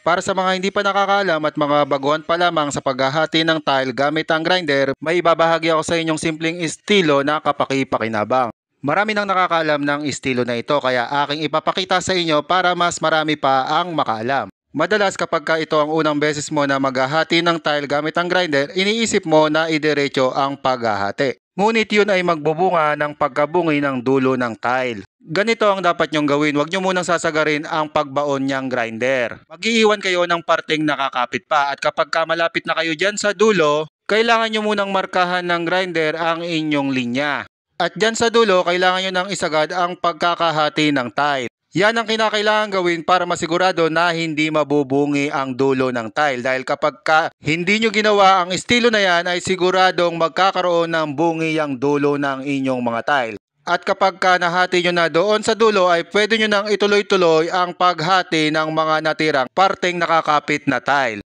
Para sa mga hindi pa nakakaalam at mga baguhan pa lamang sa paghahati ng tile gamit ang grinder, may ibabahagi ako sa inyong simpleng estilo na kapaki-pakinabang. Marami nang nakakaalam ng estilo na ito kaya aking ipapakita sa inyo para mas marami pa ang makaalam. Madalas kapag ito ang unang beses mo na maghahati ng tile gamit ang grinder, iniisip mo na idiretso ang paghahati. Ngunit yun ay magbubunga ng pagkabungi ng dulo ng tile. Ganito ang dapat nyong gawin, huwag nyo munang sasagarin ang pagbaon niyang grinder. Mag-iiwan kayo ng parteng nakakapit pa at kapag malapit na kayo dyan sa dulo, kailangan nyo munang markahan ng grinder ang inyong linya. At dyan sa dulo, kailangan nyo nang isagad ang pagkakahati ng tile. Yan ang kinakailangan gawin para masigurado na hindi mabubungi ang dulo ng tile dahil kapag hindi nyo ginawa ang estilo na yan ay siguradong magkakaroon ng bungi ang dulo ng inyong mga tile. At kapag nahati nyo na doon sa dulo ay pwede nyo nang ituloy-tuloy ang paghati ng mga natirang parteng nakakapit na tile.